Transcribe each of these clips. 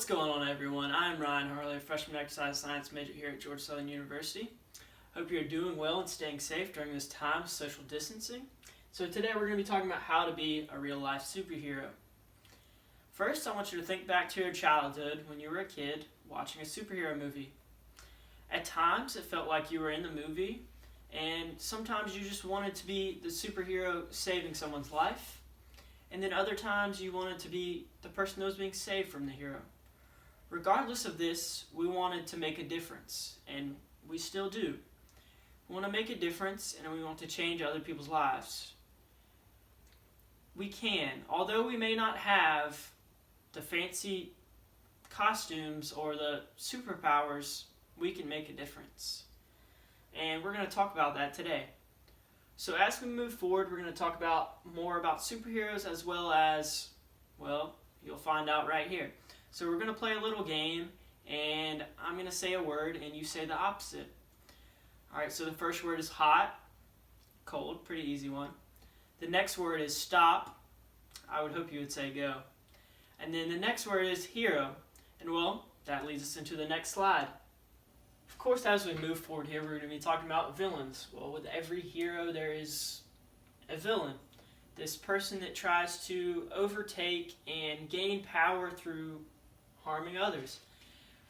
What's going on, everyone? I'm Ryan Harley, a freshman exercise science major here at Georgia Southern University. Hope you're doing well and staying safe during this time of social distancing. So today we're going to be talking about how to be a real-life superhero. First, I want you to think back to your childhood when you were a kid watching a superhero movie. At times, it felt like you were in the movie, and sometimes you just wanted to be the superhero saving someone's life, and then other times you wanted to be the person that was being saved from the hero. Regardless of this, we wanted to make a difference, and we still do. We want to make a difference, and we want to change other people's lives. We can, although we may not have the fancy costumes or the superpowers, we can make a difference. And we're going to talk about that today. So as we move forward, we're going to talk more about superheroes as well as, well, you'll find out right here. So we're going to play a little game, and I'm going to say a word, and you say the opposite. Alright, so the first word is hot, cold, pretty easy one. The next word is stop. I would hope you would say go. And then the next word is hero. And well, that leads us into the next slide. Of course, as we move forward here, we're going to be talking about villains. Well, with every hero, there is a villain. This person that tries to overtake and gain power through harming others.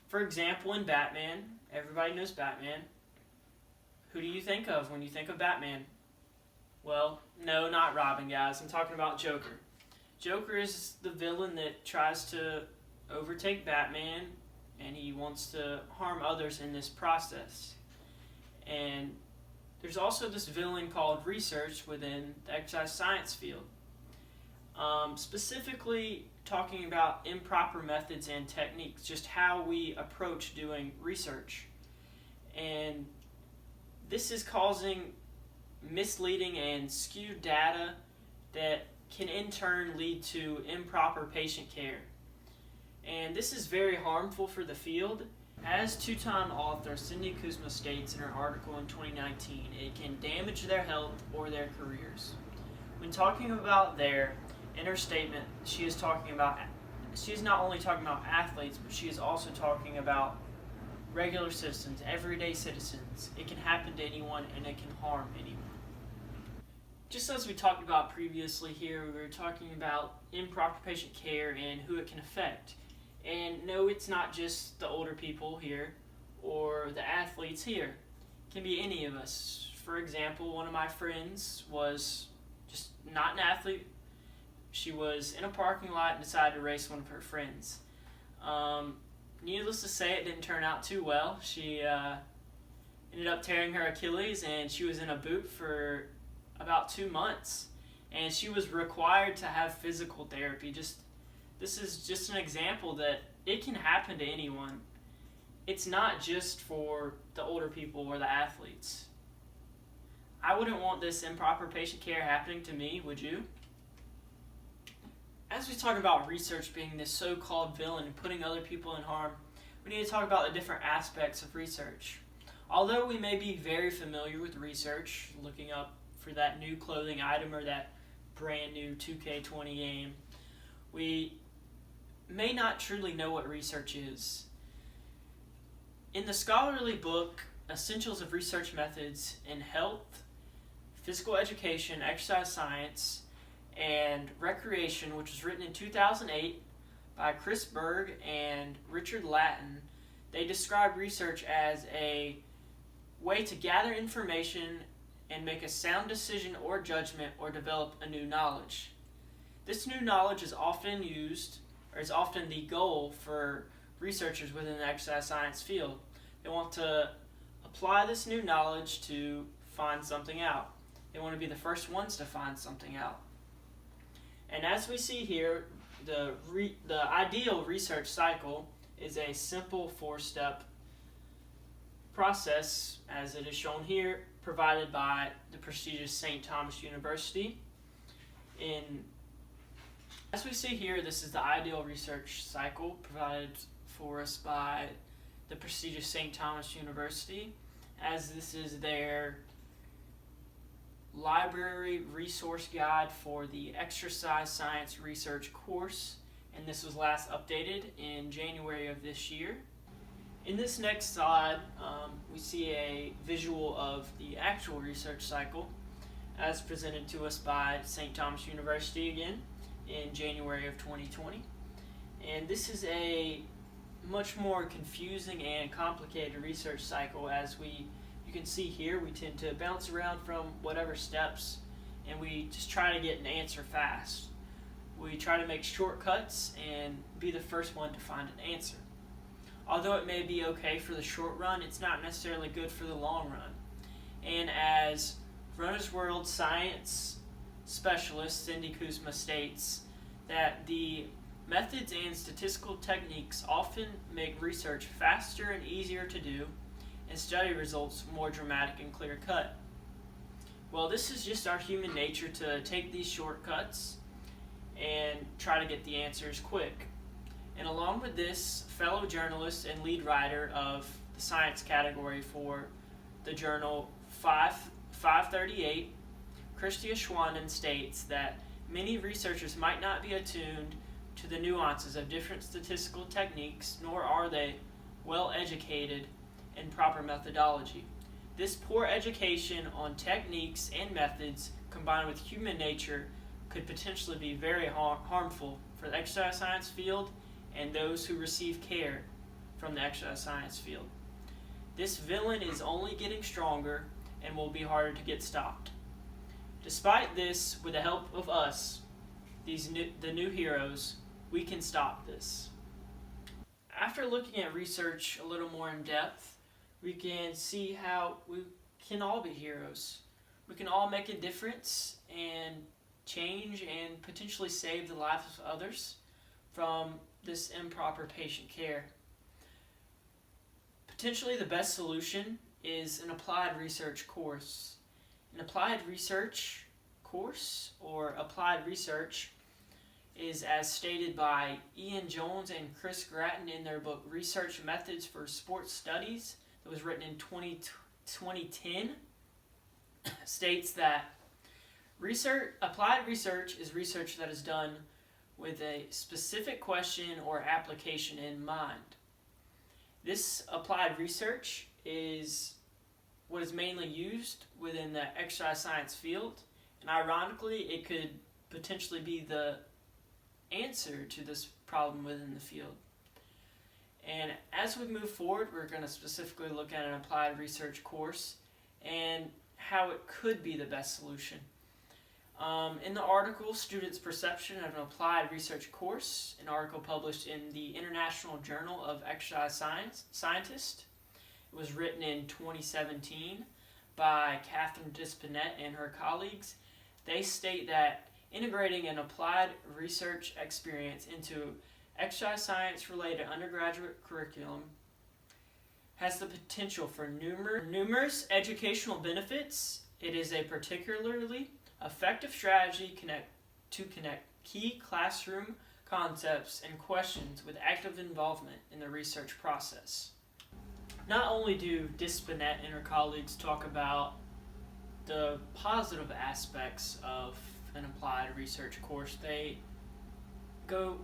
For example, in Batman, everybody knows Batman. Who do you think of when you think of Batman? Well, no, not Robin, guys. I'm talking about Joker. Joker is the villain that tries to overtake Batman, and he wants to harm others in this process. And there's also this villain called research within the exercise science field. Specifically talking about improper methods and techniques, just how we approach doing research. And this is causing misleading and skewed data that can in turn lead to improper patient care. And this is very harmful for the field. As two-time author Cindy Kuzma states in her article in 2019, it can damage their health or their careers. When talking about in her statement, she is not only talking about athletes, but she is also talking about regular citizens, everyday citizens. It can happen to anyone, and it can harm anyone. Just as we talked about previously here, we were talking about improper patient care and who it can affect. And no, it's not just the older people here or the athletes here. It can be any of us. For example, one of my friends was just not an athlete. She was in a parking lot and decided to race one of her friends. Needless to say, it didn't turn out too well. She ended up tearing her Achilles, and she was in a boot for about 2 months. And she was required to have physical therapy. This is just an example that it can happen to anyone. It's not just for the older people or the athletes. I wouldn't want this improper patient care happening to me, would you? As we talk about research being this so-called villain and putting other people in harm, we need to talk about the different aspects of research. Although we may be very familiar with research, looking up for that new clothing item or that brand new 2K20 game, we may not truly know what research is. In the scholarly book, Essentials of Research Methods in Health, Physical Education, Exercise Science, and Recreation, which was written in 2008 by Chris Berg and Richard Lattin, they describe research as a way to gather information and make a sound decision or judgment or develop a new knowledge. This new knowledge is often the goal for researchers within the exercise science field. They want to apply this new knowledge to find something out. They want to be the first ones to find something out. And as we see here, the ideal research cycle is a simple 4-step process, as it is shown here, provided by the prestigious St. Thomas University. As we see here, this is the ideal research cycle provided for us by the prestigious St. Thomas University, as this is their library resource guide for the exercise science research course and this was last updated in January of this year. In this next slide, we see a visual of the actual research cycle as presented to us by St. Thomas University again in January of 2020. And this is a much more confusing and complicated research cycle. As you can see here, we tend to bounce around from whatever steps, and we just try to get an answer fast. We try to make shortcuts and be the first one to find an answer. Although it may be okay for the short run, it's not necessarily good for the long run. And as Runner's World science specialist Cindy Kuzma states, that the methods and statistical techniques often make research faster and easier to do, and study results more dramatic and clear-cut. Well, this is just our human nature to take these shortcuts and try to get the answers quick. And along with this, fellow journalist and lead writer of the science category for the journal 538, Christia Schwanen, states that many researchers might not be attuned to the nuances of different statistical techniques, nor are they well educated in proper methodology. This poor education on techniques and methods, combined with human nature, could potentially be very harmful for the exercise science field and those who receive care from the exercise science field. This villain is only getting stronger and will be harder to get stopped. Despite this, with the help of us, the new heroes, we can stop this. After looking at research a little more in depth, we can see how we can all be heroes. We can all make a difference and change and potentially save the lives of others from this improper patient care. Potentially the best solution is an applied research course. An applied research course or applied research is as stated by Ian Jones and Chris Grattan in their book Research Methods for Sports Studies that was written in 2010, states that applied research is research that is done with a specific question or application in mind. This applied research is what is mainly used within the exercise science field, and ironically, it could potentially be the answer to this problem within the field. And as we move forward, we're going to specifically look at an applied research course and how it could be the best solution. In the article, Students' Perception of an Applied Research Course, an article published in the International Journal of Exercise Scientist. It was written in 2017 by Catherine Dispinette and her colleagues. They state that integrating an applied research experience into exercise science-related undergraduate curriculum has the potential for numerous educational benefits. It is a particularly effective strategy to connect key classroom concepts and questions with active involvement in the research process. Not only do Dispinette and her colleagues talk about the positive aspects of an applied research course, they go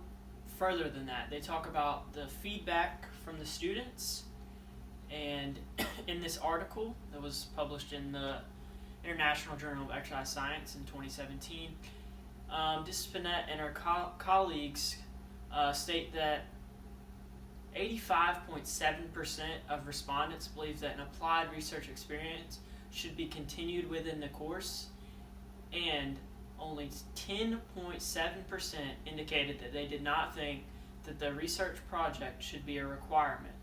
further than that. They talk about the feedback from the students, and in this article that was published in the International Journal of Exercise Science in 2017, Dispinette and her colleagues state that 85.7% of respondents believe that an applied research experience should be continued within the course, and only 10.7% indicated that they did not think that the research project should be a requirement.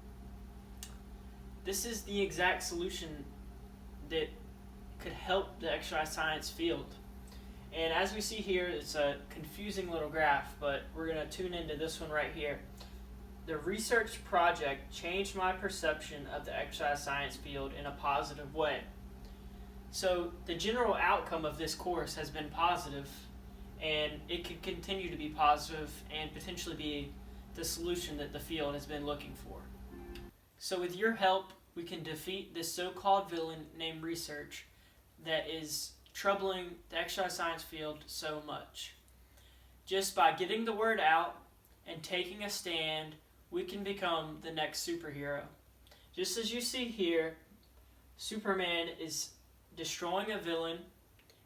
This is the exact solution that could help the exercise science field. And as we see here, it's a confusing little graph, but we're going to tune into this one right here. The research project changed my perception of the exercise science field in a positive way. So the general outcome of this course has been positive, and it could continue to be positive and potentially be the solution that the field has been looking for. So with your help, we can defeat this so-called villain named research that is troubling the exercise science field so much. Just by getting the word out and taking a stand, we can become the next superhero. Just as you see here, Superman is destroying a villain,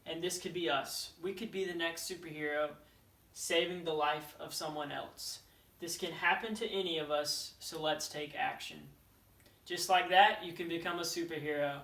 and this could be us. We could be the next superhero, saving the life of someone else. This can happen to any of us, so let's take action. Just like that, you can become a superhero.